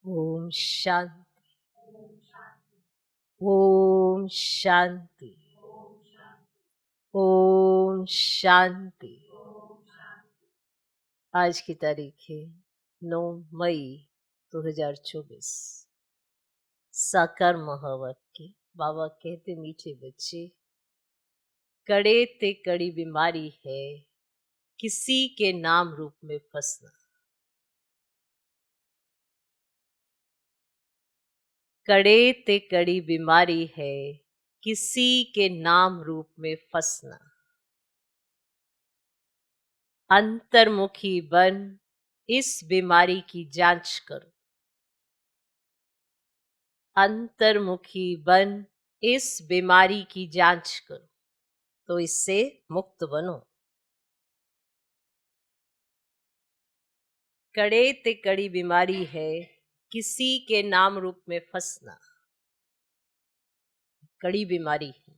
ओम शांति। ओम शांति। ओम शांति। आज की तारीख है 9 मई 2024। साकार महावाक्य। बाबा कहते, मीठे बच्चे, कड़े ते कड़ी बीमारी है किसी के नाम रूप में फंसना। कड़े ते कड़ी बीमारी है किसी के नाम रूप में फंसना। अंतर्मुखी बन इस बीमारी की जांच करो। अंतर्मुखी बन इस बीमारी की जांच करो तो इससे मुक्त बनो। कड़े ते कड़ी बीमारी है किसी के नाम रूप में फंसना। कड़ी बीमारी है।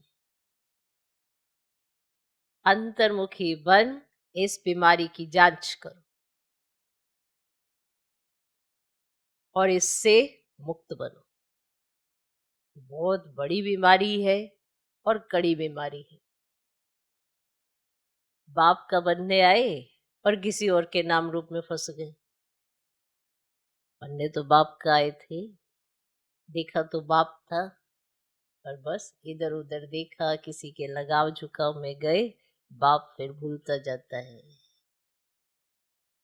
अंतर्मुखी बन इस बीमारी की जांच करो और इससे मुक्त बनो। बहुत बड़ी बीमारी है और कड़ी बीमारी है। बाप का बनने आए और किसी और के नाम रूप में फंस गए। बनने तो बाप का आए थे, देखा तो बाप था, और बस इधर उधर देखा, किसी के लगाव झुकाव में गए, बाप फिर भूलता जाता है।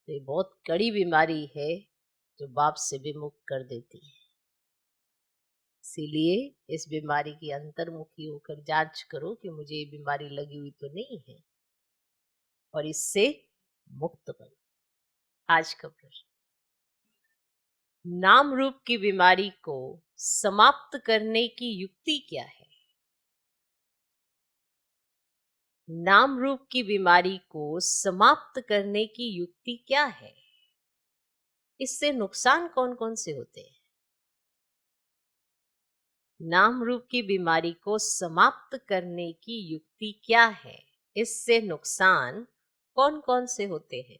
तो ये बहुत कड़ी बीमारी है जो बाप से भी मुक्त कर देती है। इसीलिए इस बीमारी की अंतर्मुखी होकर जांच करो कि मुझे ये बीमारी लगी हुई तो नहीं है, और इससे मुक्त बनो। आज का प्रश्न, नाम रूप की बीमारी को समाप्त करने की युक्ति क्या है? नाम रूप की बीमारी को समाप्त करने की युक्ति क्या है? इससे नुकसान कौन कौन से होते हैं? नाम रूप की बीमारी को समाप्त करने की युक्ति क्या है? इससे नुकसान कौन कौन से होते हैं?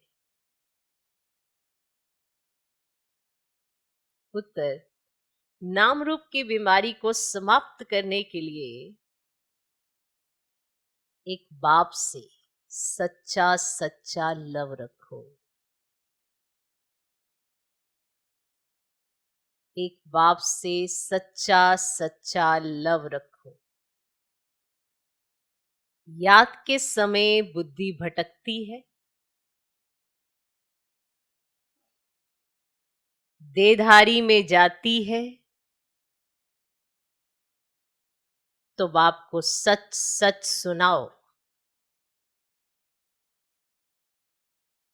उत्तर, नाम रूप की बीमारी को समाप्त करने के लिए एक बाप से सच्चा सच्चा लव रखो। एक बाप से सच्चा सच्चा लव रखो। याद के समय बुद्धि भटकती है, देहधारी में जाती है, तो बाप को सच सच सुनाओ।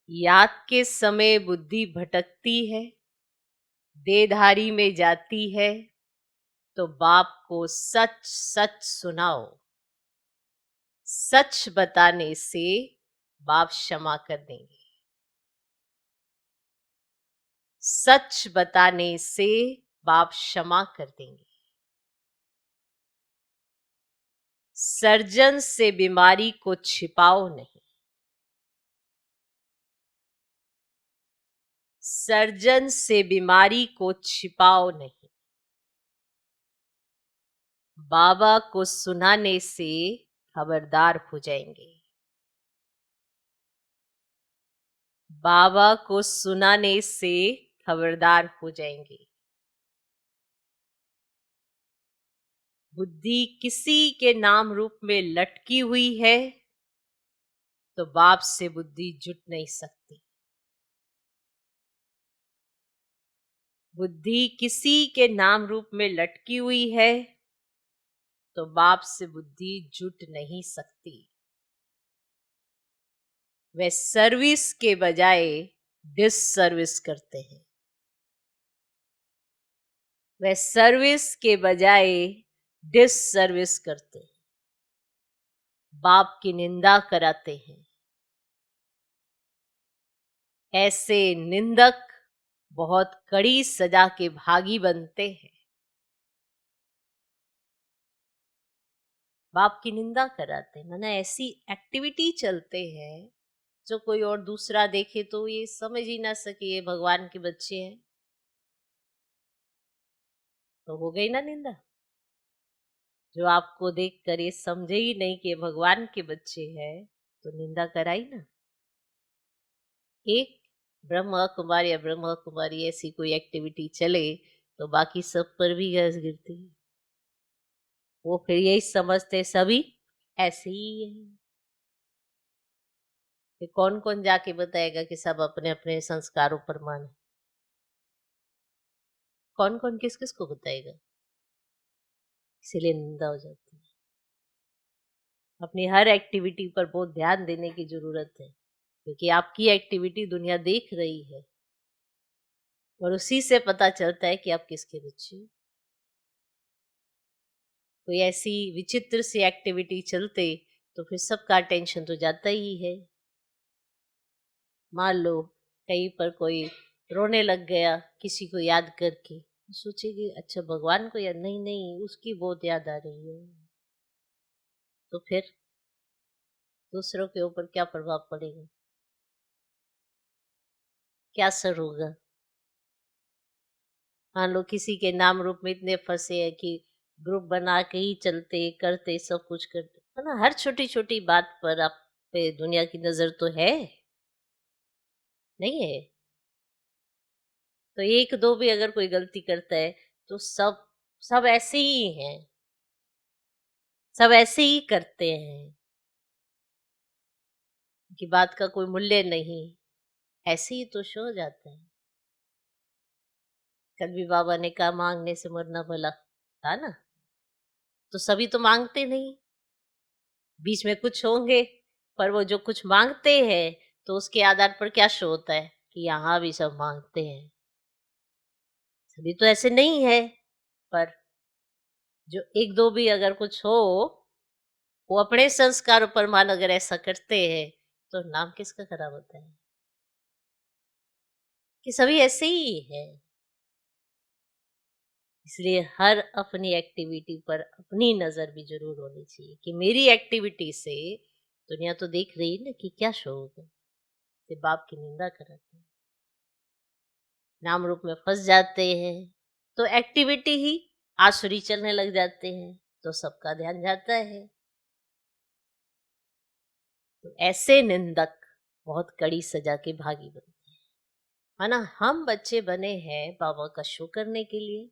याद के समय बुद्धि भटकती है, देहधारी में जाती है, तो बाप को सच सच सुनाओ। सच बताने से बाप क्षमा कर देंगे। सच बताने से बाप क्षमा कर देंगे। सर्जन से बीमारी को छिपाओ नहीं। सर्जन से बीमारी को छिपाओ नहीं। बाबा को सुनाने से खबरदार हो जाएंगे। बाबा को सुनाने से खबरदार हो जाएंगे। बुद्धि किसी के नाम रूप में लटकी हुई है तो बाप से बुद्धि जुट नहीं सकती। बुद्धि किसी के नाम रूप में लटकी हुई है तो बाप से बुद्धि जुट नहीं सकती। वे सर्विस के बजाय डिस सर्विस करते हैं। वे सर्विस के बजाय डिस सर्विस करते हैं। बाप की निंदा कराते हैं। ऐसे निंदक बहुत कड़ी सजा के भागी बनते हैं। बाप की निंदा कराते हैं, माना ऐसी एक्टिविटी चलते हैं जो कोई और दूसरा देखे तो ये समझ ही ना सके ये भगवान के बच्चे हैं। तो हो गई ना निंदा। जो आपको देखकर ये समझे ही नहीं कि ये भगवान के बच्चे हैं, तो निंदा कराई ना। एक ब्रह्मा कुमारी या ब्रह्मा कुमारी ऐसी कोई एक्टिविटी चले तो बाकी सब पर भी गैस गिरती है। वो फिर यही समझते सभी ऐसे ही है। कि कौन कौन जाके बताएगा कि सब अपने अपने संस्कारों पर माने? कौन कौन किस किस को बताएगा? इसीलिए निंदा हो जाती है। अपनी हर एक्टिविटी पर बहुत ध्यान देने की जरूरत है, क्योंकि आपकी एक्टिविटी दुनिया देख रही है और उसी से पता चलता है कि आप किसके बच्चे हो। कोई ऐसी विचित्र सी एक्टिविटी चलते तो फिर सबका अटेंशन तो जाता ही है। मान लो कहीं पर कोई रोने लग गया किसी को याद करके, सोचेगी अच्छा भगवान को याद, नहीं नहीं उसकी बहुत याद आ रही है। तो फिर दूसरों के ऊपर क्या प्रभाव पड़ेगा, क्या असर होगा? मान लो किसी के नाम रूप में इतने फंसे हैं कि ग्रुप बना के ही चलते करते सब कुछ करते है ना, हर छोटी छोटी बात पर आप पे दुनिया की नजर तो है, नहीं है? तो एक दो भी अगर कोई गलती करता है तो सब सब ऐसे ही हैं, सब ऐसे ही करते हैं कि बात का कोई मूल्य नहीं, ऐसे ही तो शो हो जाते हैं। कल भी बाबा ने कहा मांगने से मरना भला, था ना? तो सभी तो मांगते नहीं, बीच में कुछ होंगे, पर वो जो कुछ मांगते हैं तो उसके आधार पर क्या शो होता है कि यहाँ भी सब मांगते हैं। सभी तो ऐसे नहीं है, पर जो एक दो भी अगर कुछ हो, वो अपने संस्कारों पर मान अगर ऐसा करते हैं तो नाम किसका खराब होता है? कि सभी ऐसे ही है। इसलिए हर अपनी एक्टिविटी पर अपनी नजर भी जरूर होनी चाहिए कि मेरी एक्टिविटी से दुनिया तो देख रही है ना कि क्या शो होगा। फिर बाप की निंदा कराते हैं, नाम रूप में फंस जाते हैं, तो एक्टिविटी ही आसुरी चलने लग जाते हैं, तो सबका ध्यान जाता है। तो ऐसे निंदक बहुत कड़ी सजा के भागी बनते हैं, है ना? हम बच्चे बने हैं बाबा का शो करने के लिए,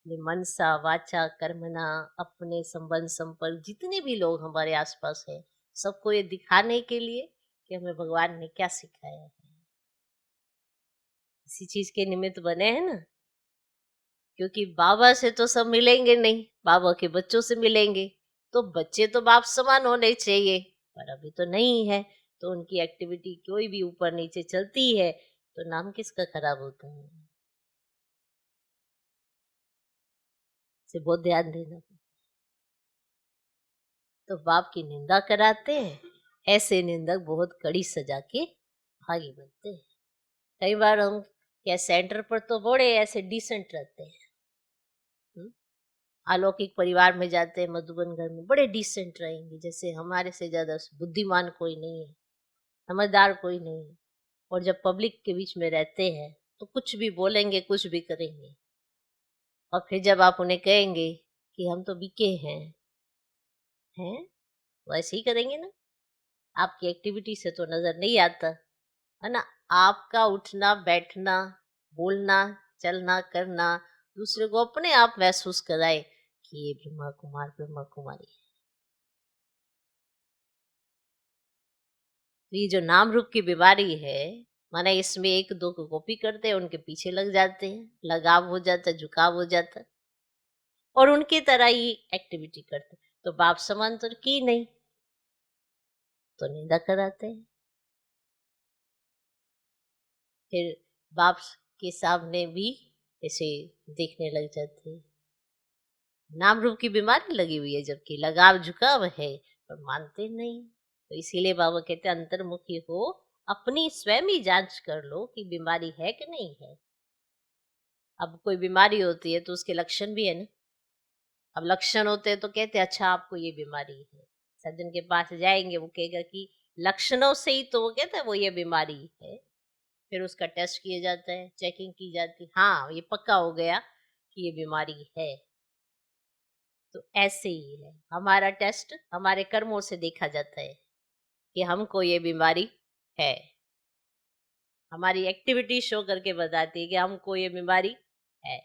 अपने मनसा वाचा कर्मणा, अपने संबंध संपर्क जितने भी लोग हमारे आसपास हैं, सबको ये दिखाने के लिए कि हमें भगवान ने क्या सिखाया है। इसी चीज के निमित्त बने हैं ना, क्योंकि बाबा से तो सब मिलेंगे नहीं, बाबा के बच्चों से मिलेंगे, तो बच्चे तो बाप समान होने चाहिए, पर अभी तो नहीं है। तो उनकी एक्टिविटी कोई भी ऊपर नीचे चलती है तो नाम किसका खराब होता है? इसे बहुत ध्यान देना। तो बाप की निंदा कराते हैं, ऐसे निंदक बहुत कड़ी सजा के भागी बनते हैं। कई बार हम क्या सेंटर पर तो बड़े ऐसे डिसेंट रहते हैं, हम्म? अलौकिक परिवार में जाते हैं, मधुबन घर में बड़े डिसेंट रहेंगे, जैसे हमारे से ज्यादा बुद्धिमान कोई नहीं है, समझदार कोई नहीं है। और जब पब्लिक के बीच में रहते हैं तो कुछ भी बोलेंगे, कुछ भी करेंगे। और फिर जब आप उन्हें कहेंगे कि हम तो बीके हैं वैसे ही करेंगे ना, आपकी एक्टिविटी से तो नजर नहीं आता, है ना? आपका उठना बैठना, बोलना, चलना करना दूसरे को अपने आप महसूस कराए कि ये ब्रह्मा कुमार ब्रह्मा कुमारी है। तो ये जो नाम रूप की बीमारी है, माना इसमें एक दो को कॉपी करते हैं, उनके पीछे लग जाते हैं, लगाव हो जाता है, झुकाव हो जाता है, और उनकी तरह ही एक्टिविटी करते हैं। तो बाप समान तो की नहीं, तो निंदा कराते हैं। फिर बाप के सामने भी ऐसे देखने लग जाते हैं। नाम रूप की बीमारी लगी हुई है, जबकि लगाव झुकाव है, पर मानते नहीं। तो इसीलिए बाबा कहते हैं अंतर्मुखी हो, अपनी स्वयं ही जांच कर लो कि बीमारी है कि नहीं है। अब कोई बीमारी होती है तो उसके लक्षण भी है ना। अब लक्षण होते हैं तो कहते हैं अच्छा आपको ये बीमारी है, सर्जन के पास जाएंगे, वो कहेगा कि लक्षणों से ही तो वो कहता है वो ये बीमारी है। फिर उसका टेस्ट किया जाता है, चेकिंग की जाती है, हाँ ये पक्का हो गया कि ये बीमारी है। तो ऐसे ही है, हमारा टेस्ट हमारे कर्मों से देखा जाता है कि हमको ये बीमारी है। हमारी एक्टिविटी शो करके बताती है कि हमको ये बीमारी है।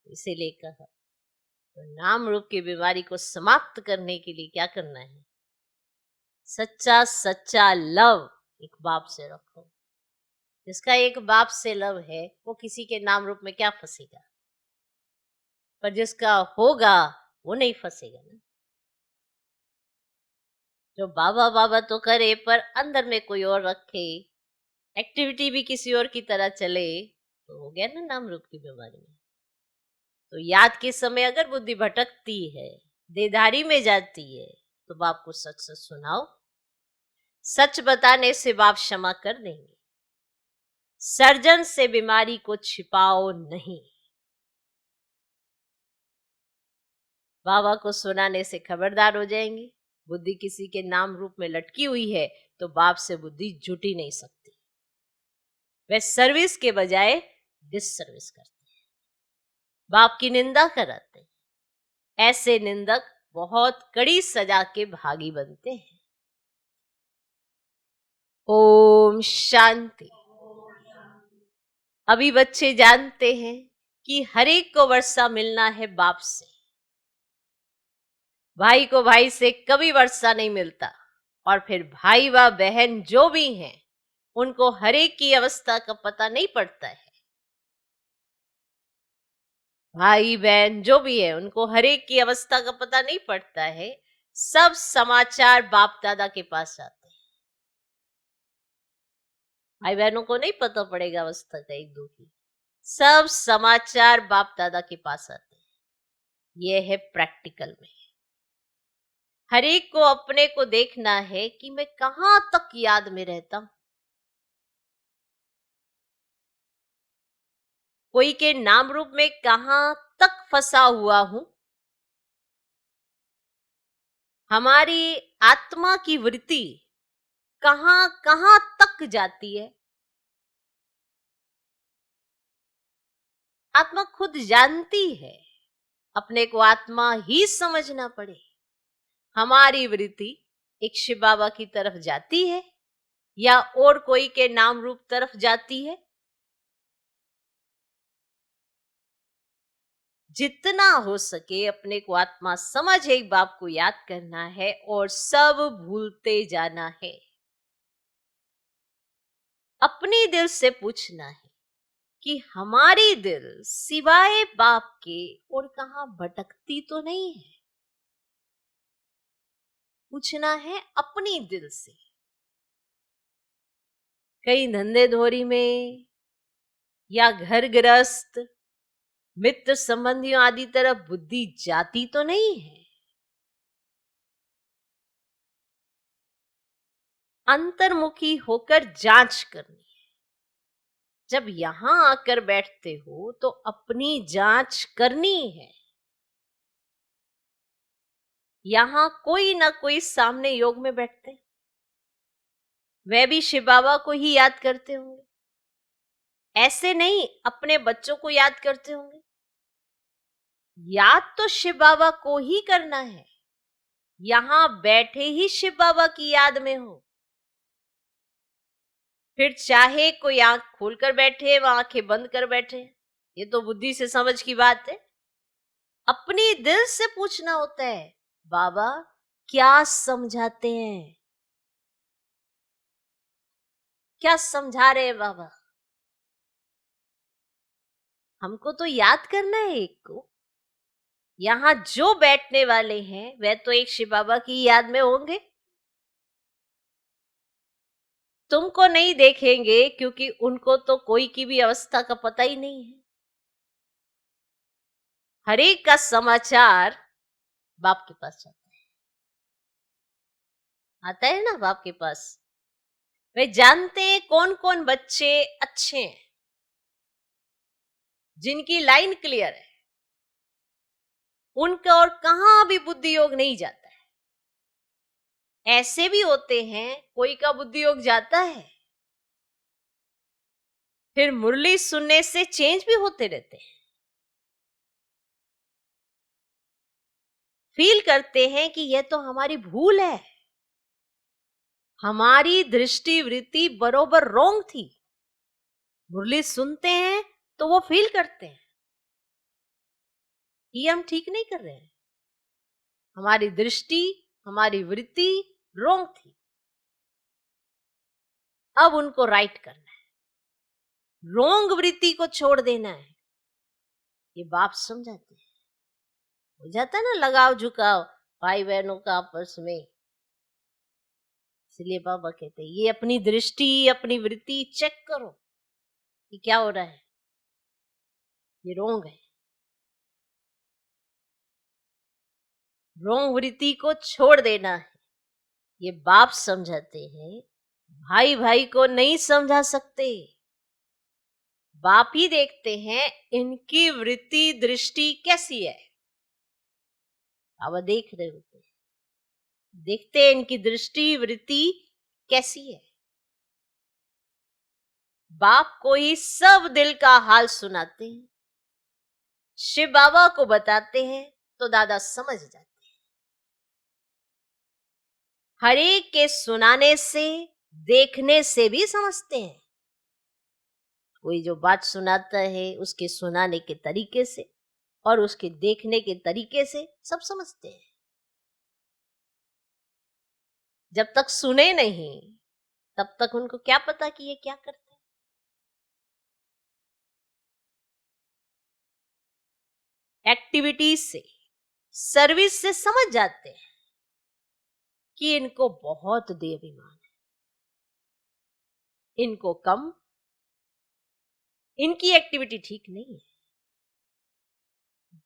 इसीलिए कहा, तो नाम रूप की बीमारी को समाप्त करने के लिए क्या करना है? सच्चा सच्चा लव एक बाप से रखो। जिसका एक बाप से लव है वो किसी के नाम रूप में क्या फंसेगा, पर जिसका होगा वो नहीं फंसेगा ना। जो बाबा बाबा तो करे पर अंदर में कोई और रखे, एक्टिविटी भी किसी और की तरह चले, तो हो गया ना नाम रूप की बीमारी में। तो याद के समय अगर बुद्धि भटकती है, देधारी में जाती है, तो बाप को सच सच सुनाओ। सच बताने से बाप क्षमा कर देंगे। सर्जन से बीमारी को छिपाओ नहीं। बाबा को सुनाने से खबरदार हो जाएंगे। बुद्धि किसी के नाम रूप में लटकी हुई है तो बाप से बुद्धि जुट ही नहीं सकती। वे सर्विस के बजाय डिससर्विस करते हैं, बाप की निंदा कराते हैं। ऐसे निंदक बहुत कड़ी सजा के भागी बनते हैं। ओम शांति। अभी बच्चे जानते हैं कि हर एक को वर्षा मिलना है बाप से। भाई को भाई से कभी वर्षा नहीं मिलता। और फिर भाई व बहन जो भी हैं उनको हर एक की अवस्था का पता नहीं पड़ता है। भाई बहन जो भी है उनको हर एक की अवस्था का पता नहीं पड़ता है। सब समाचार बाप दादा के पास आते हैं। भाई बहनों को नहीं पता पड़ेगा अवस्था का एक दो की। सब समाचार बाप दादा के पास आते हैं। यह है प्रैक्टिकल में। हर एक को अपने को देखना है कि मैं कहां तक याद में रहता हूं। कोई के नाम रूप में कहां तक फंसा हुआ हूं। हमारी आत्मा की वृत्ति कहां कहां तक जाती है। आत्मा खुद जानती है। अपने को आत्मा ही समझना पड़े। हमारी वृत्ति एक शिव बाबा की तरफ जाती है या और कोई के नाम रूप तरफ जाती है। जितना हो सके अपने को आत्मा समझ एक बाप को याद करना है और सब भूलते जाना है। अपने दिल से पूछना है कि हमारी दिल सिवाय बाप के और कहां भटकती तो नहीं है। पूछना है अपनी दिल से। कहीं धंधे धोरी में या घर गृहस्थ मित्र संबंधियों आदि तरफ बुद्धि जाती तो नहीं है। अंतर्मुखी होकर जांच करनी है। जब यहां आकर बैठते हो तो अपनी जांच करनी है। यहां कोई ना कोई सामने योग में बैठते हैं, वे भी शिव बाबा को ही याद करते होंगे। ऐसे नहीं अपने बच्चों को याद करते होंगे। याद तो शिव बाबा को ही करना है। यहां बैठे ही शिव बाबा की याद में हो। फिर चाहे कोई आंख खोलकर बैठे व आंखें बंद कर बैठे, ये तो बुद्धि से समझ की बात है। अपनी दिल से पूछना होता है, बाबा क्या समझाते हैं, क्या समझा रहे हैं बाबा। हमको तो याद करना है एक को। यहां जो बैठने वाले हैं वे तो एक शिव बाबा की याद में होंगे। तुमको नहीं देखेंगे क्योंकि उनको तो कोई की भी अवस्था का पता ही नहीं है। हर एक का समाचार बाप के पास आता है ना। बाप के पास वे जानते हैं कौन कौन बच्चे अच्छे हैं, जिनकी लाइन क्लियर है, उनका और कहां भी बुद्धि योग नहीं जाता है। ऐसे भी होते हैं कोई का बुद्धि योग जाता है, फिर मुरली सुनने से चेंज भी होते रहते हैं। फील करते हैं कि यह तो हमारी भूल है, हमारी दृष्टि वृत्ति बरोबर रोंग थी। मुरली सुनते हैं तो वो फील करते हैं ये हम ठीक नहीं कर रहे हैं, हमारी दृष्टि हमारी वृत्ति रोंग थी, अब उनको राइट करना है, रोंग वृत्ति को छोड़ देना है। ये बाप समझाते हैं। हो जाता है ना लगाव झुकाव भाई बहनों का आपस में, इसलिए बाबा कहते हैं ये अपनी दृष्टि अपनी वृत्ति चेक करो कि क्या हो रहा है, ये रोंग है। रोंग वृत्ति को छोड़ देना है, ये बाप समझाते हैं। भाई भाई को नहीं समझा सकते, बाप ही देखते हैं इनकी वृत्ति दृष्टि कैसी है। अब देख रहे होते हैं, देखते हैं इनकी दृष्टि वृत्ति कैसी है। बाप को ही सब दिल का हाल सुनाते हैं, शिव बाबा को बताते हैं तो दादा समझ जाते हैं। हर एक के सुनाने से देखने से भी समझते हैं। कोई जो बात सुनाता है उसके सुनाने के तरीके से और उसके देखने के तरीके से सब समझते हैं। जब तक सुने नहीं तब तक उनको क्या पता कि ये क्या करते हैं। एक्टिविटीज से सर्विस से समझ जाते हैं कि इनको बहुत दे अभिमान है, इनको कम, इनकी एक्टिविटी ठीक नहीं है।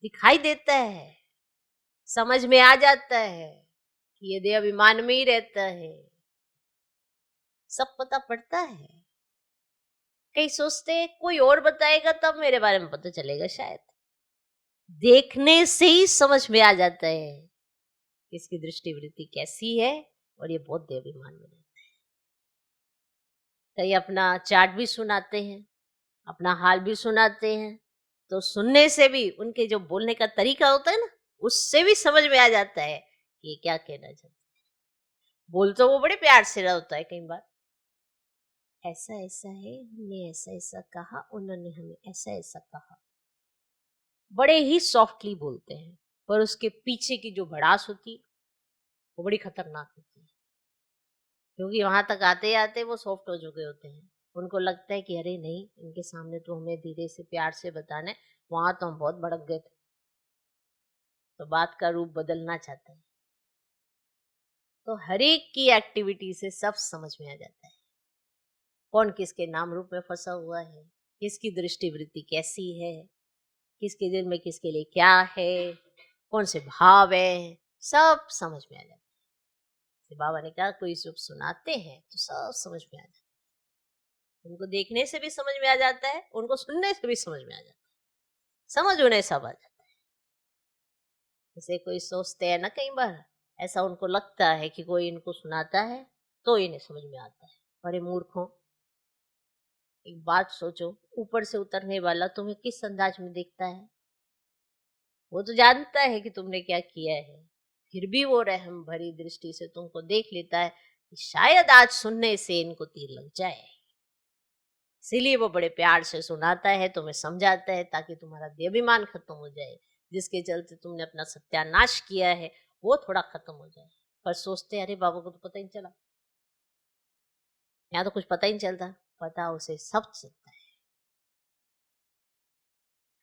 दिखाई देता है, समझ में आ जाता है कि ये देह अभिमान में ही रहता है, सब पता पड़ता है। कई सोचते हैं कोई और बताएगा तब मेरे बारे में पता चलेगा, शायद देखने से ही समझ में आ जाता है कि इसकी दृष्टि वृत्ति कैसी है और ये बहुत देह अभिमान में रहता है। कई अपना चार्ट भी सुनाते हैं, अपना हाल भी सुनाते हैं, तो सुनने से भी उनके जो बोलने का तरीका होता है ना, उससे भी समझ में आ जाता है कि ये क्या कहना चाहते हैं। बोल तो वो बड़े प्यार से रहा होता है, कई बार ऐसा ऐसा है, हमने ऐसा ऐसा कहा, उन्होंने हमें ऐसा ऐसा कहा, बड़े ही सॉफ्टली बोलते हैं, पर उसके पीछे की जो भड़ास होती है वो बड़ी खतरनाक होती है। क्योंकि वहां तक आते आते वो सॉफ्ट हो चुके होते हैं, उनको लगता है कि अरे नहीं, इनके सामने तो हमें धीरे से प्यार से बताना है, वहां तो हम बहुत भड़क गए थे, तो बात का रूप बदलना चाहते हैं। तो हर एक की एक्टिविटी से सब समझ में आ जाता है कौन किसके नाम रूप में फंसा हुआ है, किसकी दृष्टि वृत्ति कैसी है, किसके दिल में किसके लिए क्या है, कौन से भाव है, सब समझ में आ जाता है। तो बाबा ने कहा कोई सुख सुनाते हैं तो सब समझ में आ जाता है, उनको देखने से भी समझ में आ जाता है, उनको सुनने से भी समझ में आ जाता है, समझ उन्हें सब आ जाता है। जैसे कोई सोचते हैं ना, कई बार ऐसा उनको लगता है कि कोई इनको सुनाता है तो इन्हें समझ में आता है। अरे मूर्खों, एक बात सोचो, ऊपर से उतरने वाला तुम्हें किस अंदाज में देखता है? वो तो जानता है कि तुमने क्या किया है, फिर भी वो रहम भरी दृष्टि से तुमको देख लेता है कि शायद आज सुनने से इनको तीर लग जाए, इसीलिए वो बड़े प्यार से सुनाता है, तुम्हें समझाता है ताकि तुम्हारा देहाभिमान खत्म हो जाए, जिसके चलते तुमने अपना सत्यानाश किया है वो थोड़ा खत्म हो जाए। पर सोचते अरे बाबा को तो पता ही नहीं चला, यहाँ तो कुछ पता ही नहीं चलता, पता उसे सब चलता है।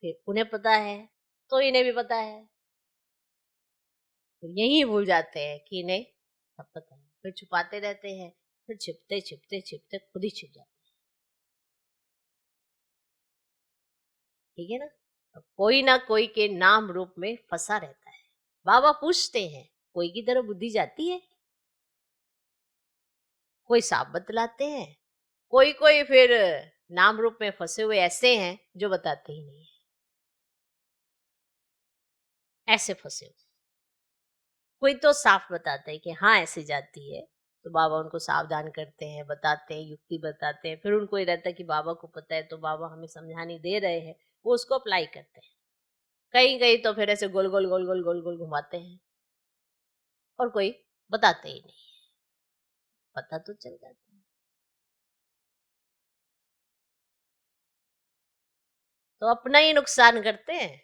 फिर उन्हें पता है तो इन्हें भी पता है, फिर यही भूल जाते हैं कि इन्हें सब पता है, फिर छुपाते रहते हैं, फिर छिपते छिपते छिपते खुद ही छिप जाते हैं। ठीक है ना? तो कोई ना कोई के नाम रूप में फंसा रहता है। बाबा पूछते हैं कोई की तरफ बुद्धि जाती है, कोई साफ बतलाते हैं, कोई कोई फिर नाम रूप में फंसे हुए ऐसे हैं जो बताते ही नहीं है, ऐसे फंसे हुए। कोई तो साफ बताता है कि हाँ ऐसे जाती है, तो बाबा उनको सावधान करते हैं, बताते हैं, युक्ति बताते हैं। फिर उनको ये रहता है कि बाबा को पता है तो बाबा हमें समझाने दे रहे हैं, वो उसको अप्लाई करते हैं। कहीं कहीं तो फिर ऐसे गोल गोल गोल गोल गोल गोल घुमाते हैं और कोई बताते ही नहीं, पता तो चल जाता है। तो अपना ही नुकसान करते हैं,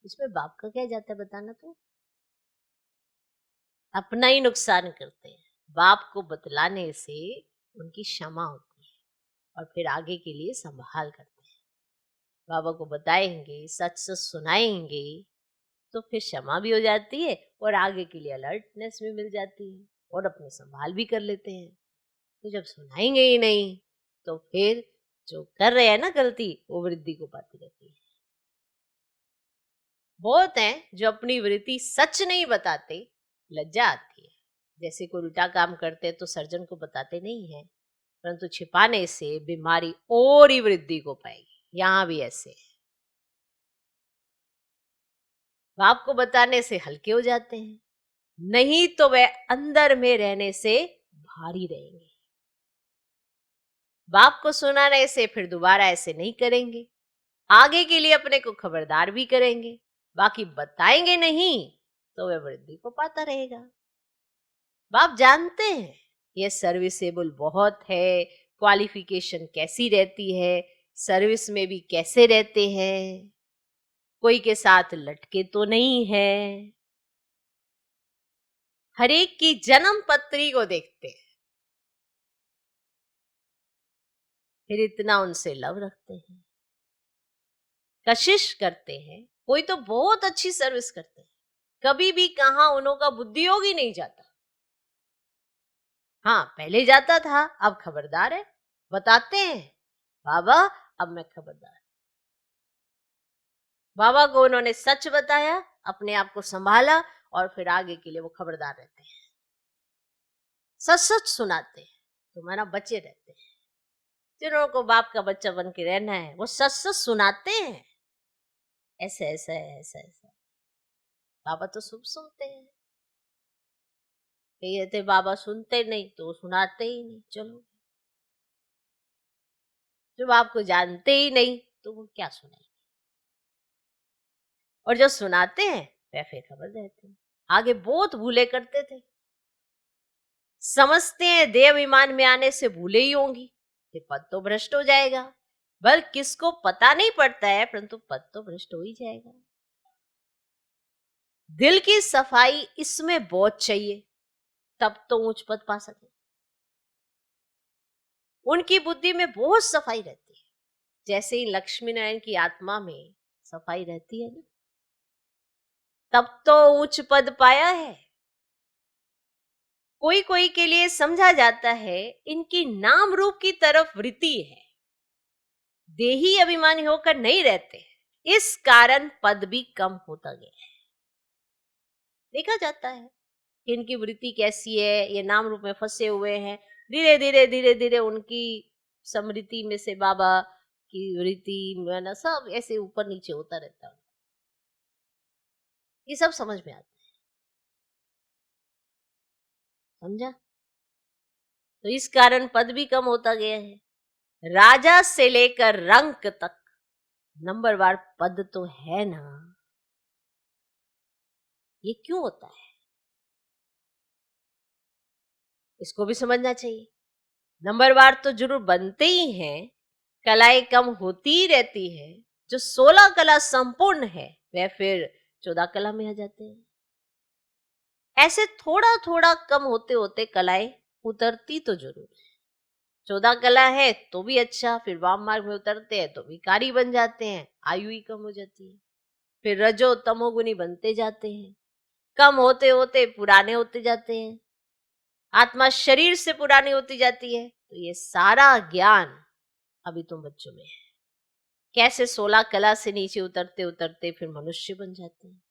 इसमें बाप का क्या जाता है बताना। तो अपना ही नुकसान करते हैं। बाप को बतलाने से उनकी क्षमा होती है और फिर आगे के लिए संभाल करते हैं। बाबा को बताएंगे, सच सच सुनाएंगे, तो फिर क्षमा भी हो जाती है और आगे के लिए अलर्टनेस भी मिल जाती है और अपनी संभाल भी कर लेते हैं। तो जब सुनाएंगे ही नहीं तो फिर जो कर रहे हैं ना गलती, वो वृद्धि को पाती रहती है। बहुत हैं जो अपनी वृत्ति सच नहीं बताते, लज्जा आती है। जैसे कोई उल्टा काम करते हैं तो सर्जन को बताते नहीं है, परंतु छिपाने से बीमारी और ही वृद्धि को पाएगी। यहाँ भी ऐसे है, बाप को बताने से हल्के हो जाते हैं, नहीं तो वे अंदर में रहने से भारी रहेंगे। बाप को सुनाने से फिर दोबारा ऐसे नहीं करेंगे, आगे के लिए अपने को खबरदार भी करेंगे। बाकी बताएंगे नहीं तो वह वृद्धि को पाता रहेगा। बाप जानते हैं ये सर्विसेबल बहुत है, क्वालिफिकेशन कैसी रहती है, सर्विस में भी कैसे रहते हैं, कोई के साथ लटके तो नहीं है। हर एक की जन्म पत्री को देखते हैं, फिर इतना उनसे लव रखते हैं, कशिश करते हैं। कोई तो बहुत अच्छी सर्विस करते हैं, कभी भी कहा उन्हों का बुद्धि योग ही नहीं जाता। हाँ, पहले जाता था, अब खबरदार है, बताते हैं बाबा अब मैं खबरदार। बाबा को उन्होंने सच बताया, अपने आप को संभाला और फिर आगे के लिए वो खबरदार रहते हैं, सच सच सुनाते हैं, तुम्हारा बच्चे रहते हैं। जिन्हों को बाप का बच्चा बन के रहना है वो सच सच सुनाते हैं, ऐसा ऐसा है, ऐसा ऐसा। बाबा तो शुभ सुनते हैं, कही थे बाबा सुनते नहीं तो सुनाते ही नहीं। चलो, जब आपको जानते ही नहीं तो वो क्या सुनाएंगे, और जो सुनाते हैं वह फिर खबर रहते हैं। आगे बहुत भूले करते थे, समझते हैं देह विमान में आने से भूले ही होंगी, फिर पद तो भ्रष्ट हो जाएगा। बल किसको पता नहीं पड़ता है, परंतु पद तो भ्रष्ट हो ही जाएगा। दिल की सफाई इसमें बहुत चाहिए, तब तो उच्च पद पा सके। उनकी बुद्धि में बहुत सफाई रहती है, जैसे ही लक्ष्मी नारायण की आत्मा में सफाई रहती है ना, तब तो उच्च पद पाया है। कोई कोई के लिए समझा जाता है इनकी नाम रूप की तरफ वृत्ति है, देही अभिमानी होकर नहीं रहते, इस कारण पद भी कम होता गया है। देखा जाता है कि इनकी वृत्ति कैसी है, ये नाम रूप में फंसे हुए हैं, धीरे धीरे धीरे धीरे उनकी समृद्धि में से बाबा की वृत्ति में ना सब ऐसे ऊपर नीचे होता रहता है। ये सब समझ में आता है, समझा। तो इस कारण पद भी कम होता गया है। राजा से लेकर रंक तक नंबरवार पद तो है ना, ये क्यों होता है इसको भी समझना चाहिए। नंबरवार तो जरूर बनते ही हैं, कलाएं कम होती ही रहती है। जो 16 कला संपूर्ण है वह फिर 14 कला में आ जाते हैं। ऐसे थोड़ा थोड़ा कम होते होते कलाएं उतरती तो जरूर है। 14 कला है तो भी अच्छा, फिर वाम मार्ग में उतरते हैं तो विकारी बन जाते हैं, आयु ही कम हो जाती है, फिर रजो तमोगुनी बनते जाते हैं, कम होते होते पुराने होते जाते हैं, आत्मा शरीर से पुरानी होती जाती है। तो ये सारा ज्ञान अभी तुम बच्चों में है, कैसे 16 कला से नीचे उतरते उतरते फिर मनुष्य बन जाते हैं।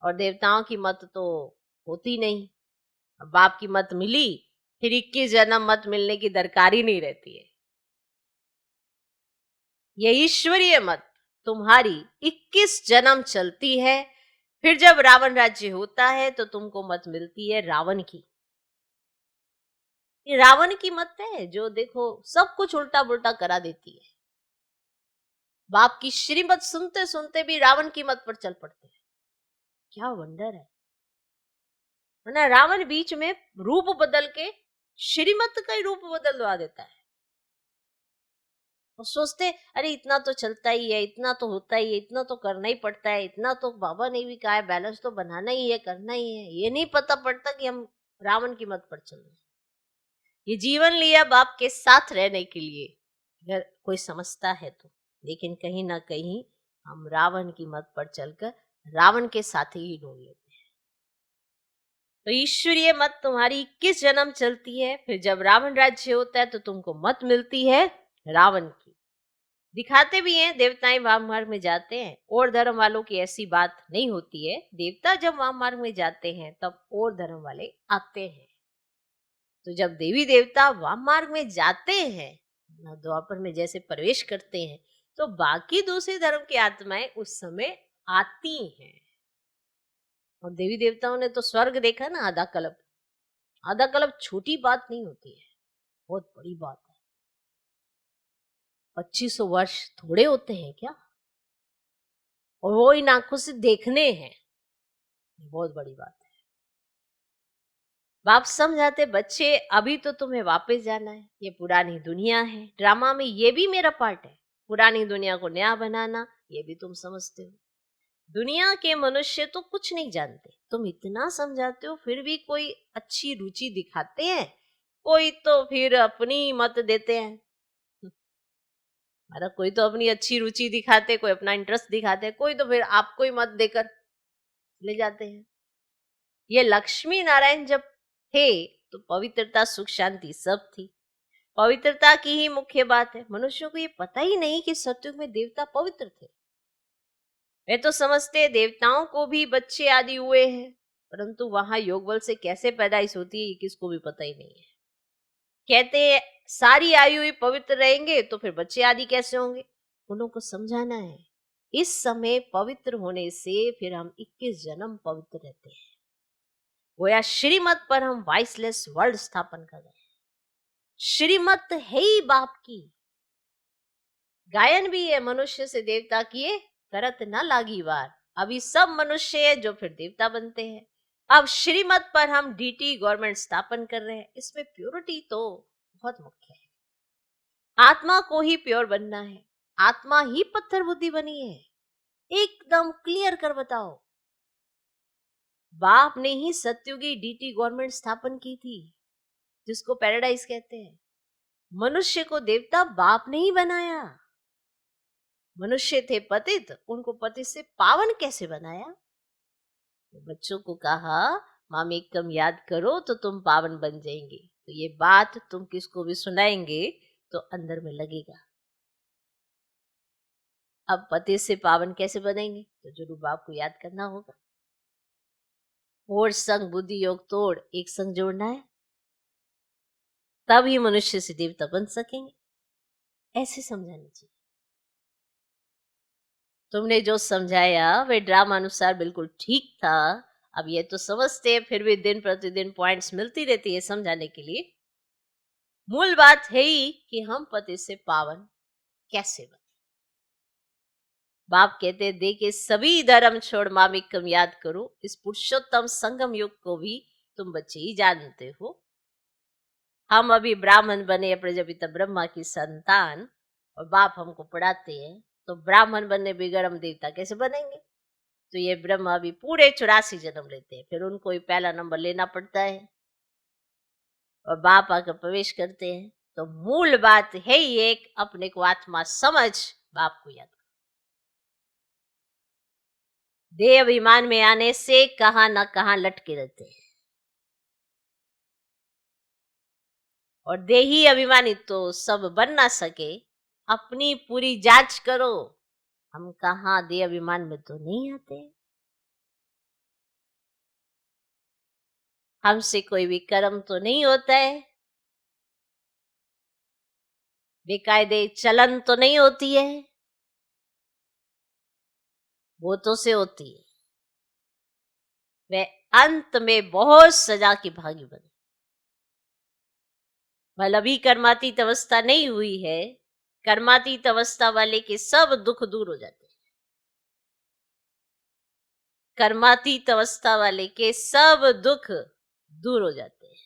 और देवताओं की मत तो होती नहीं, अब बाप की मत मिली फिर 21 जन्म मत मिलने की दरकार ही नहीं रहती है। ये ईश्वरीय मत तुम्हारी 21 जन्म चलती है, फिर जब रावण राज्य होता है तो तुमको मत मिलती है रावण की। ये रावण की मत है जो देखो सब कुछ उल्टा पुल्टा करा देती है। बाप की श्रीमत सुनते सुनते भी रावण की मत पर चल पड़ते हैं। क्या वंडर है। वरना रावण बीच में रूप बदल के श्रीमत का ही रूप बदलवा देता है। वो सोचते अरे इतना तो चलता ही है, इतना तो होता ही है, इतना तो करना ही पड़ता है, इतना तो बाबा ने भी कहा है, बैलेंस तो बनाना ही है, करना ही है। ये नहीं पता पड़ता कि हम रावण की मत पर चल रहे हैं। ये जीवन लिया बाप के साथ रहने के लिए, अगर कोई समझता है तो। लेकिन कहीं ना कहीं हम रावण की मत पर चलकर रावण के साथ ही डोल लेते हैं। तो ईश्वरीय मत तुम्हारी 21 जन्म चलती है, फिर जब रावण राज्य होता है तो तुमको मत मिलती है रावण की। दिखाते भी हैं देवताएं वाम मार्ग में जाते हैं, और धर्म वालों की ऐसी बात नहीं होती है। देवता जब वाम मार्ग में जाते हैं तब और धर्म वाले आते हैं। तो जब देवी देवता वाम मार्ग में जाते हैं, द्वापर में जैसे प्रवेश करते हैं, तो बाकी दूसरे धर्म की आत्माएं उस समय आती हैं। और देवी देवताओं ने तो स्वर्ग देखा ना, आधा कल्प। आधा कल्प छोटी बात नहीं होती है, बहुत बड़ी बात है। 2500 वर्ष थोड़े होते हैं क्या? और वो इन आंखों से देखने हैं, बहुत बड़ी बात है। बाप समझाते बच्चे अभी तो तुम्हें वापस जाना है, ये पुरानी दुनिया है, ड्रामा में ये भी मेरा पार्ट है। पुरानी दुनिया को नया बनाना ये भी तुम समझते हो। दुनिया के मनुष्य तो कुछ नहीं जानते, तुम इतना समझाते हो फिर भी कोई अच्छी रुचि दिखाते हैं, कोई तो फिर अपनी मत देते हैं। अरे कोई तो अपनी अच्छी रुचि दिखाते, कोई अपना इंटरेस्ट दिखाते, कोई तो फिर आपको ही मत देकर ले जाते हैं। ये लक्ष्मी नारायण जब थे तो पवित्रता सुख शांति सब थी। पवित्रता की ही मुख्य बात है। मनुष्यों को ये पता ही नहीं कि सत्युग में देवता पवित्र थे। वे तो समझते देवताओं को भी बच्चे आदि हुए हैं, परंतु वहां योग बल से कैसे पैदाइश होती है ये किसको भी पता ही नहीं है। कहते हैं सारी आयु ही पवित्र रहेंगे तो फिर बच्चे आदि कैसे होंगे। उन्हों को समझाना है इस समय पवित्र होने से फिर हम 21 जन्म पवित्र रहते हैं। गोया श्रीमत पर हम वाइसलेस वर्ल्ड स्थापन कर रहे हैं। श्रीमत है ही बाप की। गायन भी है, मनुष्य से देवता किए करत न लागी वार। अभी सब मनुष्य है जो फिर देवता बनते हैं। अब श्रीमत पर हम डीटी गवर्नमेंट स्थापन कर रहे हैं। इसमें प्योरिटी तो बहुत मुख्य है। आत्मा को ही प्योर बनना है। आत्मा ही पत्थर बुद्धि बनी है, एकदम क्लियर कर बताओ। बाप ने ही सत्युगी डीटी गवर्नमेंट स्थापन की थी, जिसको पैराडाइज कहते हैं। मनुष्य को देवता बाप ने ही बनाया। मनुष्य थे पतित, उनको पतित से पावन कैसे बनाया। तो बच्चों को कहा मामेकम याद करो तो तुम पावन बन जाएंगे। तो ये बात तुम किसको भी सुनाएंगे तो अंदर में लगेगा। अब पति से पावन कैसे बनेंगे, तो जरूर बाप को याद करना होगा। और संग बुद्धि योग तोड़ एक संग जोड़ना है, तब ही मनुष्य से देवता बन सकेंगे। ऐसे समझाना चाहिए। तुमने जो समझाया वे ड्रामा अनुसार बिल्कुल ठीक था। अब ये तो समझते हैं, फिर भी दिन प्रतिदिन पॉइंट्स मिलती रहती है समझाने के लिए। मूल बात है ही कि हम पति से पावन कैसे बने। बाप कहते देखे सभी धर्म छोड़ मामिकम याद करो। इस पुरुषोत्तम संगम युग को भी तुम बच्चे ही जानते हो। हम अभी ब्राह्मण बने, प्रजापिता ब्रह्मा की संतान, और बाप हमको पढ़ाते हैं तो ब्राह्मण बनने बगैर हम देवता कैसे बनेंगे। तो ये ब्रह्मा भी पूरे 84 जन्म लेते हैं, फिर उनको ही पहला नंबर लेना पड़ता है और बाप आकर प्रवेश करते हैं। तो मूल बात है ही एक, अपने को आत्मा समझ बाप को याद। देह अभिमान में आने से कहां न कहां लटके रहते हैं, और देही अभिमानी तो सब बन ना सके। अपनी पूरी जांच करो, हम कहां देह अभिमान में तो नहीं आते। हमसे कोई भी कर्म तो नहीं होता है, बेकायदे चलन तो नहीं होती है, वो तो से होती है। वे अंत में बहुत सजा की भागी बने। मतलब अभी कर्मातीत अवस्था नहीं हुई है, कर्मातीत अवस्था वाले के सब दुख दूर हो जाते हैं। कर्मातीत अवस्था वाले के सब दुख दूर हो जाते हैं,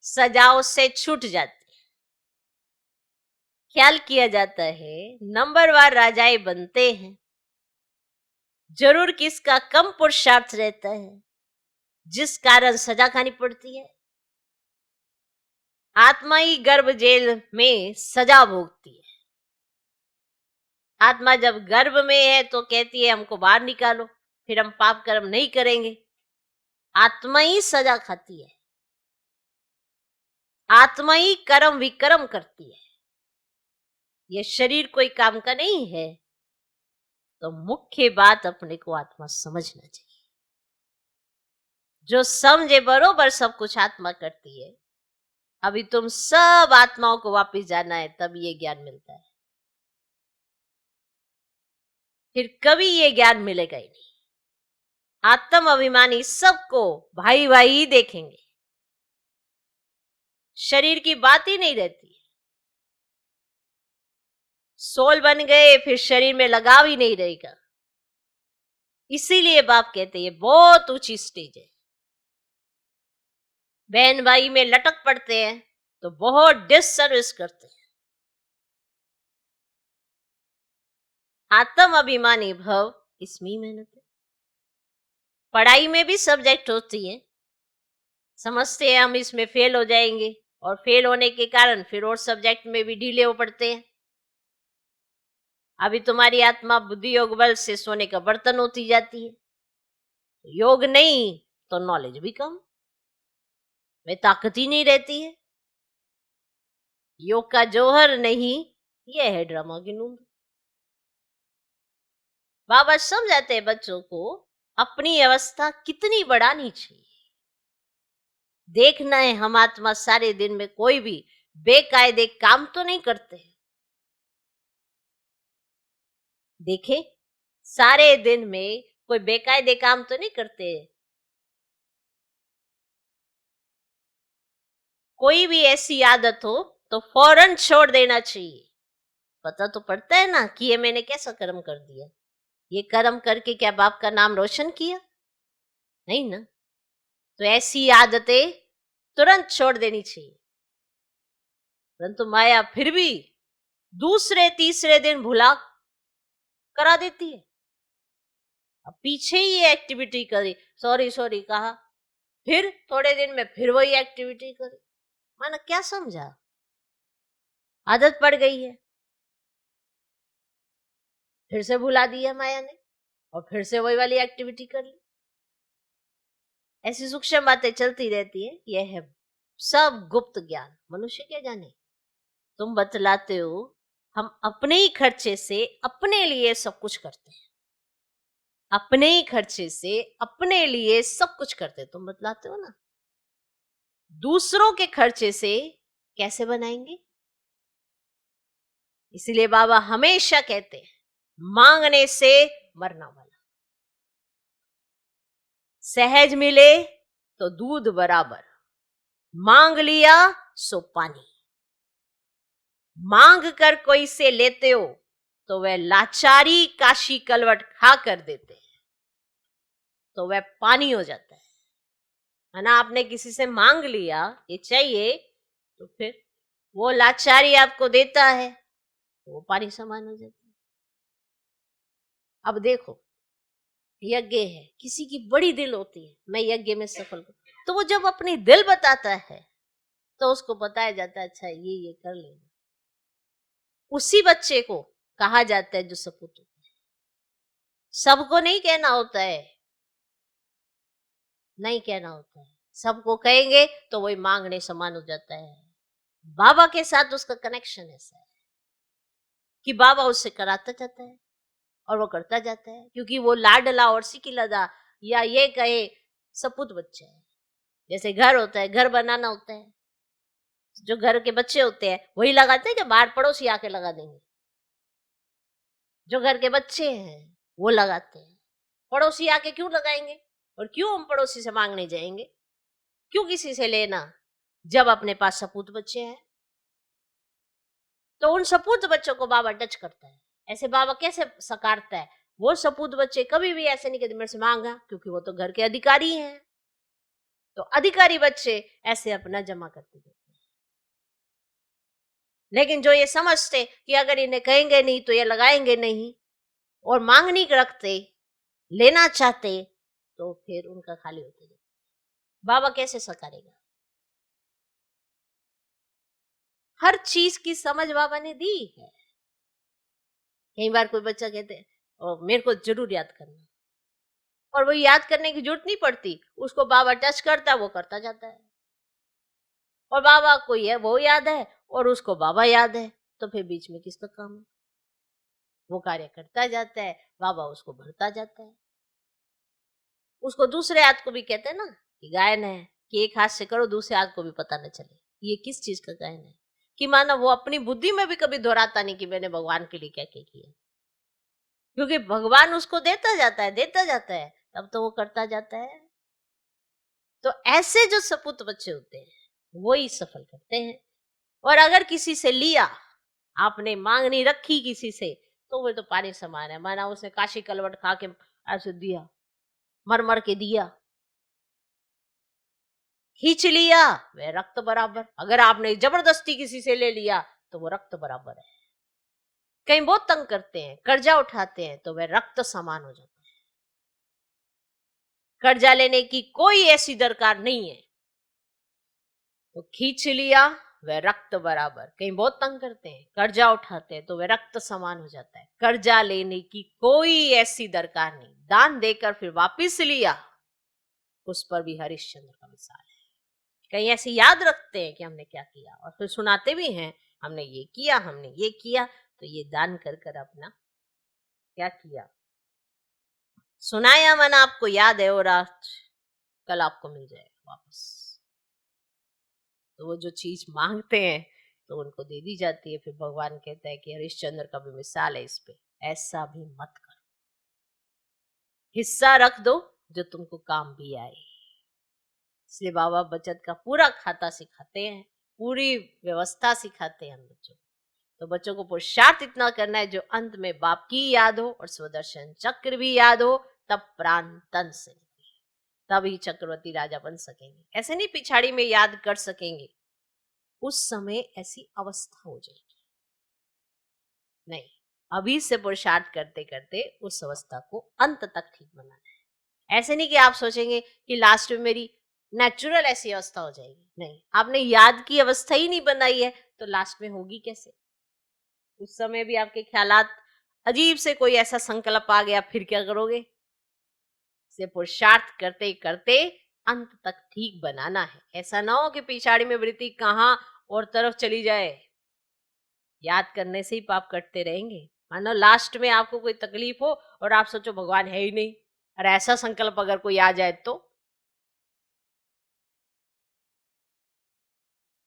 सजाओं से छूट जाते हैं। ख्याल किया जाता है नंबरवार राजाएं बनते हैं, जरूर किसका कम पुरुषार्थ रहता है, जिस कारण सजा खानी पड़ती है। आत्मा ही गर्भ जेल में सजा भोगती है। आत्मा जब गर्भ में है तो कहती है हमको बाहर निकालो, फिर हम पाप कर्म नहीं करेंगे। आत्मा ही सजा खाती है, आत्मा ही कर्म विकर्म करती है। ये शरीर कोई काम का नहीं है। तो मुख्य बात अपने को आत्मा समझना चाहिए। जो समझे बरोबर सब कुछ आत्मा करती है, अभी तुम सब आत्माओं को वापस जाना है, तब ये ज्ञान मिलता है। फिर कभी ये ज्ञान मिलेगा ही नहीं। आत्म अभिमानी सबको भाई भाई ही देखेंगे, शरीर की बात ही नहीं रहती। सोल बन गए फिर शरीर में लगाव ही नहीं रहेगा। इसीलिए बाप कहते हैं बहुत ऊंची स्टेज है। बहन भाई में लटक पड़ते हैं तो बहुत डिससर्विस करते हैं। आत्म अभिमानी भव, इसमें मेहनत है। पढ़ाई में भी सब्जेक्ट होती है, समझते हैं हम इसमें फेल हो जाएंगे, और फेल होने के कारण फिर और सब्जेक्ट में भी ढीले हो पड़ते हैं। अभी तुम्हारी आत्मा बुद्धि योग बल से सोने का बर्तन होती जाती है। योग नहीं तो नॉलेज भी कम, में ताकत ही नहीं रहती है। योग का जौहर नहीं, यह है ड्रामा की नींद। बाबा समझाते हैं बच्चों को अपनी अवस्था कितनी बढ़ानी चाहिए। देखना है हम आत्मा सारे दिन में कोई भी बेकायदे काम तो नहीं करते। देखे, सारे दिन में कोई बेकायदे काम तो नहीं करते। कोई भी ऐसी आदत हो तो फौरन छोड़ देना चाहिए। पता तो पड़ता है ना कि ये मैंने कैसा कर्म कर दिया, ये कर्म करके क्या बाप का नाम रोशन किया, नहीं ना। तो ऐसी आदतें तुरंत छोड़ देनी चाहिए। परंतु माया फिर भी दूसरे तीसरे दिन भुला करा देती है। अब पीछे ही ये एक्टिविटी करी, सॉरी सॉरी कहा, फिर थोड़े दिन में फिर वही एक्टिविटी करी। माना क्या समझा, आदत पड़ गई है, फिर से भुला दिया माया ने, और फिर से वही वाली एक्टिविटी कर ली। ऐसी सूक्ष्म बातें चलती रहती है। यह है सब गुप्त ज्ञान, मनुष्य क्या जाने। तुम बतलाते हो हम अपने ही खर्चे से अपने लिए सब कुछ करते हैं, अपने ही खर्चे से अपने लिए सब कुछ करते हैं, तुम बतलाते हो ना। दूसरों के खर्चे से कैसे बनाएंगे। इसीलिए बाबा हमेशा कहते हैं मांगने से मरना वाला। सहज मिले तो दूध बराबर, मांग लिया सो पानी। मांग कर कोई से लेते हो तो वह लाचारी काशी कलवट खा कर देते हैं, तो वह पानी हो जाता है ना। आपने किसी से मांग लिया ये चाहिए, तो फिर वो लाचारी आपको देता है, तो वो पानी समान हो जाता है। अब देखो, यज्ञ है, किसी की बड़ी दिल होती है मैं यज्ञ में सफल हूं, तो वो जब अपनी दिल बताता है तो उसको बताया जाता है अच्छा ये कर लेना। उसी बच्चे को कहा जाता है जो सपूत होता है। सबको नहीं कहना होता है, नहीं कहना होता है। सबको कहेंगे तो वही मांगने समान हो जाता है। बाबा के साथ उसका कनेक्शन ऐसा है कि बाबा उससे कराता जाता है और वो करता जाता है, क्योंकि वो लाडला और सिकिलदा, या ये कहे सपूत बच्चा है। जैसे घर होता है, घर बनाना होता है, जो घर के बच्चे होते हैं वही लगाते हैं कि बाहर पड़ोसी आके लगा देंगे। जो घर के बच्चे हैं वो लगाते हैं, पड़ोसी आके क्यों लगाएंगे, और क्यों हम पड़ोसी से मांगने जाएंगे, क्यों किसी से लेना। जब अपने पास सपूत बच्चे हैं तो उन सपूत बच्चों को बाबा टच करता है। ऐसे बाबा कैसे सकारता है? वो सपूत बच्चे कभी भी ऐसे नहीं कहते मेरे से मांगा, क्योंकि वो तो घर के अधिकारी हैं। तो अधिकारी बच्चे ऐसे अपना जमा करते थे। लेकिन जो ये समझते कि अगर इन्हें कहेंगे नहीं तो ये लगाएंगे नहीं, और मांग नहीं रखते, लेना चाहते, तो फिर उनका खाली होते जाता। बाबा कैसे सकारेगा? हर चीज की समझ बाबा ने दी है। कई बार कोई बच्चा कहते हैं और मेरे को जरूर याद करना, और वो याद करने की जरूरत नहीं पड़ती, उसको बाबा टच करता है, वो करता जाता है। और बाबा को ये वो याद है और उसको बाबा याद है, तो फिर बीच में किसका काम है? वो कार्य करता जाता है, बाबा उसको भरता जाता है। उसको दूसरे हाथ को भी कहते हैं ना कि गायन है, कि एक हाथ से करो दूसरे हाथ को भी पता न चले ये किस चीज का गायन है। कि मानो वो अपनी बुद्धि में भी कभी दोहराता नहीं कि मैंने भगवान के लिए क्या क्या किया, क्योंकि भगवान उसको देता जाता है, देता जाता है, तब तो वो करता जाता है। तो ऐसे जो सपूत बच्चे होते हैं वो ही सफल करते हैं। और अगर किसी से लिया, आपने मांग नहीं रखी किसी से, तो वो तो पानी समान है। माना उसने काशी कलवट खा के ऐसे दिया, मर मर के दिया, खींच लिया, वह रक्त बराबर। अगर आपने जबरदस्ती किसी से ले लिया तो वो रक्त बराबर है। कहीं बहुत तंग करते हैं, कर्जा उठाते हैं, तो वह रक्त समान हो जाता है। कर्जा लेने की कोई ऐसी दरकार नहीं है, तो खींच लिया, वह रक्त बराबर। कहीं बहुत तंग करते हैं, कर्जा उठाते हैं, तो वह रक्त समान हो जाता है। कर्जा लेने की कोई ऐसी दरकार नहीं, दान देकर फिर वापिस लिया, उस पर भी हरिश्चंद्र का मिसाल है। कहीं ऐसे याद रखते हैं कि हमने क्या किया, और फिर सुनाते भी हैं हमने ये किया, हमने ये किया। तो ये दान कर कर अपना क्या किया, सुनाया मन आपको याद है, और आज कल आपको मिल जाएगा वापस। तो वो जो चीज मांगते हैं तो उनको दे दी जाती है। फिर भगवान कहता है कि हरिश्चंद्र का भी मिसाल है इस पे, ऐसा भी मत करो, हिस्सा रख दो जो तुमको काम भी आए। इसलिए बाबा बचत का पूरा खाता सिखाते हैं, पूरी व्यवस्था सिखाते हैं हम बच्चों को। तो बच्चों को पुरुषार्थ इतना करना है जो अंत में बाप की याद हो और स्वदर्शन चक्र भी याद हो, तब प्राण तन से निकले, तभी चक्रवर्ती राजा बन सकेंगे। ऐसे नहीं पिछाड़ी में याद कर सकेंगे, उस समय ऐसी अवस्था हो जाएगी। नहीं, अभी से पुरुषार्थ करते करते उस अवस्था को अंत तक ठीक बनाना है। ऐसे नहीं कि आप सोचेंगे कि लास्ट में मेरी नेचुरल ऐसी अवस्था हो जाएगी। नहीं, आपने याद की अवस्था ही नहीं बनाई है, तो लास्ट में होगी कैसे? उस समय भी आपके ख्यालात अजीब से, कोई ऐसा संकल्प आ गया, फिर क्या करोगे? से पुरुषार्थ करते करते अंत तक ठीक बनाना है। ऐसा ना हो कि पिछाड़ी में वृत्ति कहाँ और तरफ चली जाए। याद करने से ही पाप कटते रहेंगे। मानो लास्ट में आपको कोई तकलीफ हो और आप सोचो भगवान है ही नहीं, और ऐसा संकल्प अगर कोई आ जाए तो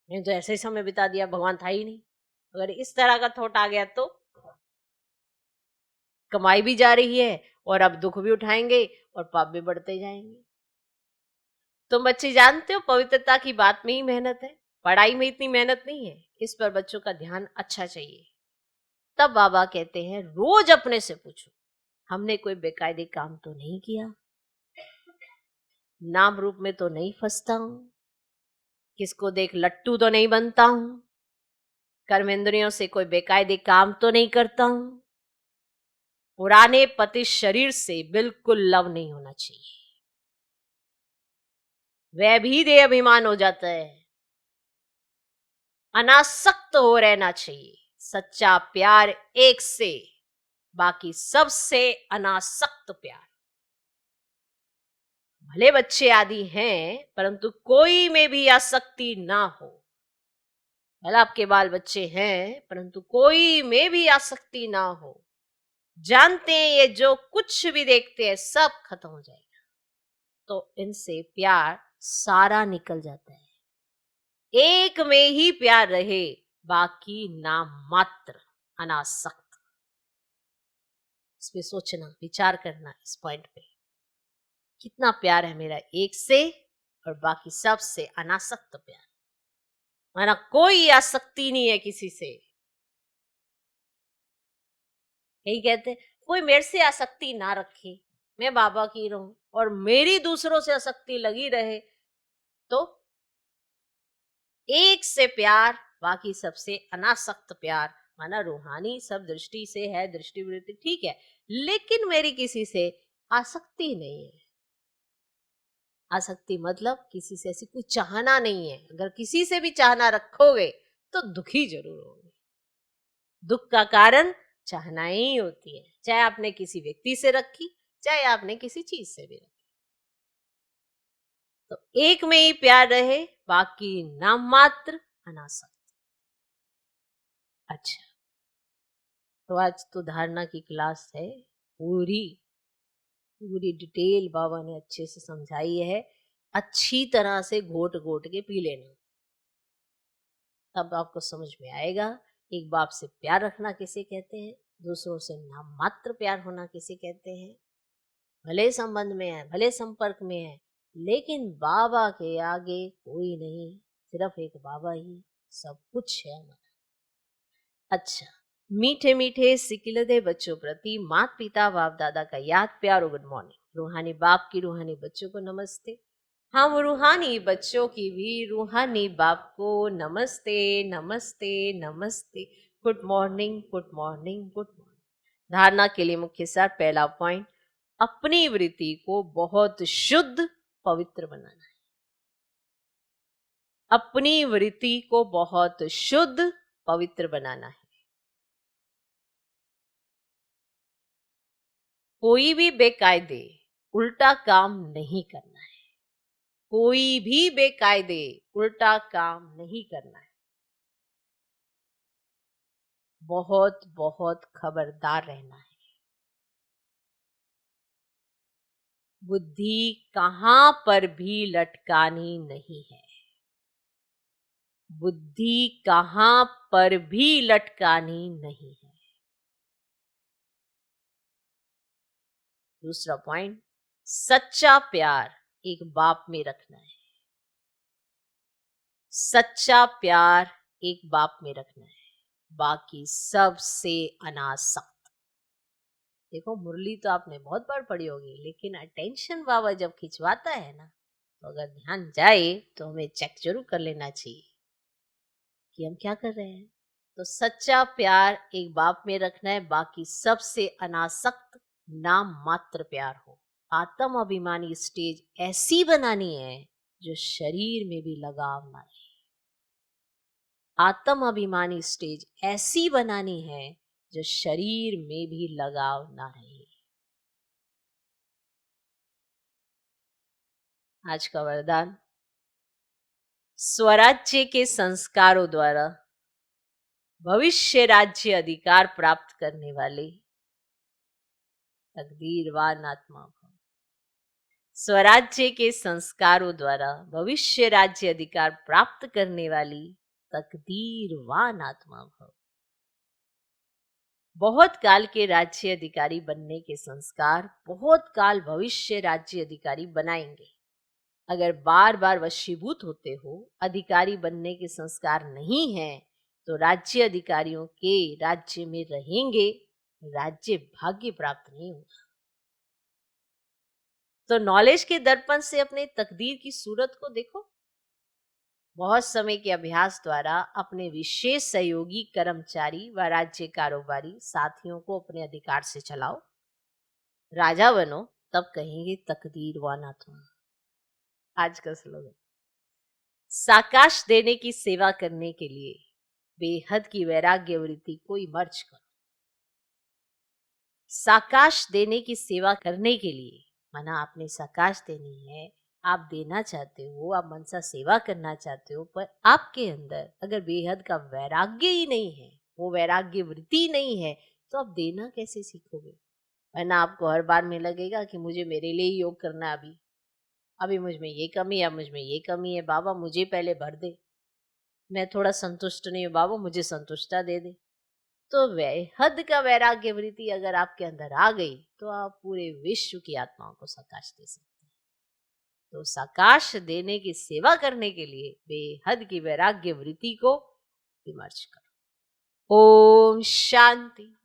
नहीं, तो ऐसे ही समय बिता दिया, भगवान था ही नहीं। अगर इस तरह का थॉट आ गया तो कमाई भी जा रही है और अब दुख भी उठाएंगे और पाप भी बढ़ते जाएंगे। तुम बच्चे जानते हो पवित्रता की बात में ही मेहनत है, पढ़ाई में इतनी मेहनत नहीं है। इस पर बच्चों का ध्यान अच्छा चाहिए। तब बाबा कहते हैं रोज अपने से पूछो, हमने कोई बेकायदे काम तो नहीं किया, नाम रूप में तो नहीं फंसता हूं, किसको देख लट्टू तो नहीं बनता हूं, कर्मेंद्रियों से कोई बेकायदे काम तो नहीं करता हूं, पुराने पति शरीर से बिल्कुल लव नहीं होना चाहिए, वह भी देह अभिमान हो जाता है। अनासक्त हो रहना चाहिए, सच्चा प्यार एक से, बाकी सबसे अनासक्त प्यार। भले बच्चे आदि हैं, परंतु कोई में भी आसक्ति ना हो। भला आपके बाल बच्चे हैं, परंतु कोई में भी आसक्ति ना हो। जानते हैं ये जो कुछ भी देखते हैं सब खत्म हो जाएगा, तो इनसे प्यार सारा निकल जाता है। एक में ही प्यार रहे, बाकी नाम मात्र, अनासक्त। इस पे सोचना, विचार करना, इस पॉइंट पे कितना प्यार है मेरा एक से और बाकी सब से अनासक्त प्यार। माना कोई आसक्ति नहीं है किसी से। यही कहते हैं, कोई मेरे से आसक्ति ना रखे, मैं बाबा की रहूं और मेरी दूसरों से आसक्ति लगी रहे, तो एक से प्यार, बाकी सबसे अनासक्त प्यार। माना रूहानी सब दृष्टि से है, दृष्टि वृत्ति ठीक है, लेकिन मेरी किसी से आसक्ति नहीं है। आसक्ति मतलब किसी से ऐसी कोई चाहना नहीं है। अगर किसी से भी चाहना रखोगे तो दुखी जरूर होगे। दुख का कारण चाहनाएं ही होती है, चाहे आपने किसी व्यक्ति से रखी, चाहे आपने किसी चीज से भी रखी। तो एक में ही प्यार रहे, बाकी नाम मात्र अनासक्त। अच्छा, तो आज तो धारणा की क्लास है, पूरी पूरी डिटेल बाबा ने अच्छे से समझाई है। अच्छी तरह से घोट घोट के पी लेना, तब आपको समझ में आएगा एक बाप से प्यार रखना किसे कहते हैं, दूसरों से नाम मात्र प्यार होना किसे कहते हैं। भले संबंध में है, भले संपर्क में है, लेकिन बाबा के आगे कोई नहीं, सिर्फ एक बाबा ही सब कुछ है हमारा। अच्छा, मीठे मीठे सिकिलदे बच्चों प्रति माता पिता बाप दादा का याद प्यार और गुड मॉर्निंग। रूहानी बाप की रूहानी बच्चों को नमस्ते। हम रूहानी बच्चों की भी रूहानी बाप को नमस्ते नमस्ते नमस्ते। Good morning good morning good morning. धारणा के लिए मुख्य सार, पहला पॉइंट, अपनी वृत्ति को बहुत शुद्ध पवित्र बनाना है। अपनी वृत्ति को बहुत शुद्ध पवित्र बनाना है। कोई भी बेकायदे उल्टा काम नहीं करना है। कोई भी बेकायदे उल्टा काम नहीं करना है। बहुत बहुत खबरदार रहना है। बुद्धि कहां पर भी लटकानी नहीं है। बुद्धि कहां पर भी लटकानी नहीं है। दूसरा पॉइंट, सच्चा प्यार एक बाप में रखना है। सच्चा प्यार एक बाप में रखना है, बाकी सबसे अनासक्त। देखो, मुरली तो आपने बहुत बार पढ़ी होगी, लेकिन अटेंशन बाबा जब खिंचवाता है ना, तो अगर ध्यान जाए तो हमें चेक जरूर कर लेना चाहिए कि हम क्या कर रहे हैं। तो सच्चा प्यार एक बाप में रखना है, बाकी सबसे अनासक्त नाम मात्र प्यार हो। आत्म अभिमानी स्टेज ऐसी बनानी है जो शरीर में भी लगाव ना रहे। आत्म अभिमानी स्टेज ऐसी बनानी है जो शरीर में भी लगाव ना रहे। आज का वरदान, स्वराज्य के संस्कारों द्वारा भविष्य राज्य अधिकार प्राप्त करने वाले तकदीरवान आत्मा भव। स्वराज्य के संस्कारों द्वारा भविष्य राज्य अधिकार प्राप्त करने वाली तकदीरवान आत्मा भव। बहुत काल के राज्य अधिकारी बनने के संस्कार बहुत काल भविष्य राज्य अधिकारी बनाएंगे। अगर बार बार वशीभूत होते हो, अधिकारी बनने के संस्कार नहीं है, तो राज्य अधिकारियों के राज्य में रहेंगे, राज्य भाग्य प्राप्त नहीं होगा। तो नॉलेज के दर्पण से अपने तकदीर की सूरत को देखो। बहुत समय के अभ्यास द्वारा अपने विशेष सहयोगी कर्मचारी व राज्य कारोबारी साथियों को अपने अधिकार से चलाओ। राजा बनो, तब कहेंगे तकदीरवान आत्मा। आज का स्लोगन, साकाश देने की सेवा करने के लिए बेहद की वैराग्य वृत्ति को इमर्ज करो। साकाश देने की सेवा करने के लिए, माना आपने साकाश देनी है, आप देना चाहते हो, आप मनसा सेवा करना चाहते हो, पर आपके अंदर अगर बेहद का वैराग्य ही नहीं है, वो वैराग्य वृत्ति नहीं है, तो आप देना कैसे सीखोगे। वरना आपको हर बार में लगेगा कि मुझे मेरे लिए ही योग करना है, अभी मुझ में ये कमी है, मुझ में ये कमी है, बाबा मुझे पहले भर दे, मैं थोड़ा संतुष्ट नहीं हूँ, बाबा मुझे संतुष्टता दे दे। तो हद का वैराग्य वृत्ति अगर आपके अंदर आ गई, तो आप पूरे विश्व की आत्माओं को सकाश दे सकते हैं। तो साकाश देने की सेवा करने के लिए बेहद की वैराग्य वृत्ति को विमर्श करो। ओम शांति।